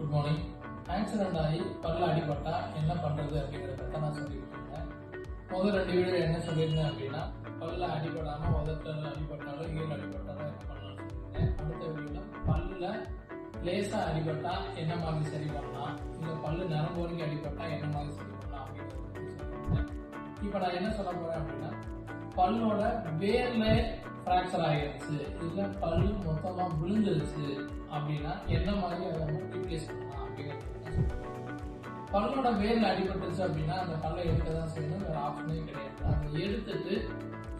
Good morning. Accident ஆகி பல்ல அடிபட்டா என்ன பண்றது அப்படிங்கிறத பற்றி நான் சொல்லிட்டு இருந்தேன். முதல் 2 வீடியோ என்ன சொல்லியிருந்தேன் அப்படின்னா, பல்ல அடிபடாம உதட்டல் அடிபட்டாலும் ஈரல் அடிபட்டாலும் என்ன பண்ணலாம்னு சொல்லியிருந்தேன். அடுத்த வீடியோல பல்ல லேசா அடிபட்டா என்ன மாதிரி சரி பண்ணலாம், இல்லை பல்லு நரம்பு வரைக்கும் அடிபட்டா என்ன மாதிரி சரி பண்ணலாம் அப்படிங்கிறத பற்றி சொல்லியிருந்தேன். இப்போ நான் என்ன சொல்ல போறேன் அப்படின்னா, பல்லோட வேர்ல ஃப்ராக்சர் ஆகிடுச்சு, இல்லை பல்லு மொத்தமா விழுந்துருச்சு அப்படின்னா என்ன மாதிரி அதை நம்ம ரீப்ளேஸ் பண்ணலாம் அப்படிங்கிறது. பல்லோட வேர்ல அடிபட்டுச்சு அப்படின்னா அந்த பல்லை எடுக்க தான் செய்யணும், வேற ஆப்ஷனே கிடையாது. அதை எடுத்துட்டு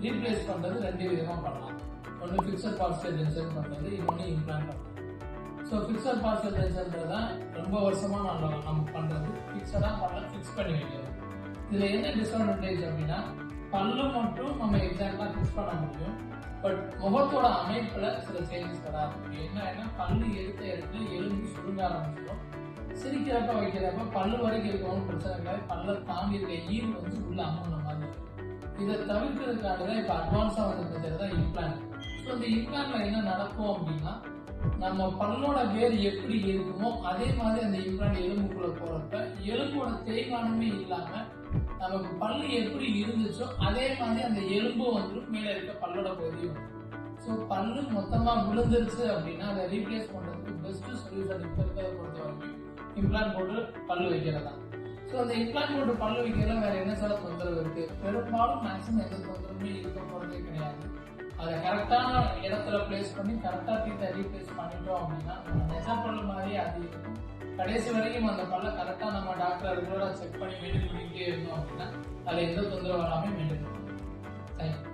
ரீப்ளேஸ் பண்றது 2 விதமா பண்ணலாம். ஒன்று ஃபிக்ஸட் பார்ஷியல் டென்ஷன் பண்றது, இன்னொன்று இம்ப்ளான்ட் பண்றது. ஸோ ஃபிக்ஸட் பார்ஷியல் டென்ஷன்றது தான் ரொம்ப வருஷமா நம்ம பண்றது. ஃபிக்ஸடா பல்ல ஃபிக்ஸ் பண்ணி வைக்கிறது. இதுல என்ன டிஸ்அட்வான்டேஜ் அப்படின்னா, பல்லு மட்டும் நம்ம எக்ஸாக்டா ஃபிக்ஸ் பண்ண முடியும், பட் முகத்தோட அமைப்புல சில சேஞ்சஸ் வராது. என்ன பல்லு எடுத்த இடத்துல எலும்பு சுருங்க ஆரம்பிச்சிடும். சிரிக்கிறப்ப வைக்கிறப்ப பல்லு வரைக்கும் இருக்கவும் பிரச்சனை கிடையாது, பல்ல தாண்டி இருக்க ஈர் வந்து உள்ள அமுன மாதிரி இருக்கும். இதை தவிர்க்கிறதுக்காக தான் இப்ப அட்வான்ஸா வந்து தான் இம்ப்ளான்ட். ஸோ இந்த இம்ப்ளான்ட்ல என்ன நடக்கும் அப்படின்னா, நம்ம பல்லோட வேர் எப்படி இருக்குமோ அதே மாதிரி அந்த இம்ப்ளான்ட் எலும்புக்குள்ள போறப்ப எலும்போட தேய்மானமே இல்லாம நமக்கு பல்லு எப்படி இருந்துச்சோ அதே மாதிரி அந்த எலும்பு வந்து மேல இருக்க பல்லோட பகுதியும். ஸோ பல்லு மொத்தமா விழுந்துருச்சு அப்படின்னா அதை ரீப்ளேஸ் பண்றதுக்கு பெஸ்ட் சொல்யூஷன் இப்ப இருக்கிறத பொறுத்த வரைக்கும் இம்ப்ளான்ட் போட்டு பல்லு வைக்கிறதா. ஸோ அந்த இம்ப்ளான்ட் போட்டு பல்லு வைக்கிறதுல வேற என்ன சில தொந்தரவு இருக்கு? பெரும்பாலும் மேக்ஸிமம் எந்த தொந்தரவுமே இருக்க போறதே கிடையாது. அதை கரெக்டான இடத்துல பிளேஸ் பண்ணி கரெக்டா டீத்தை ரீப்ளேஸ் பண்ணிட்டோம் அப்படின்னா நெச பல்லு மாதிரி அது இருக்கும். கடைசி வரைக்கும் அந்த பல்ல கரெக்டா நம்ம டாக்டர் ரெகுலரா செக் பண்ணி மெயின்டைன் பண்ணிக்கிட்டே இருந்தோம் அப்படின்னா அதுல எந்த தொந்தரவு வராமல் மெயின்டைன் பண்ணுவோம். தேங்க்யூ.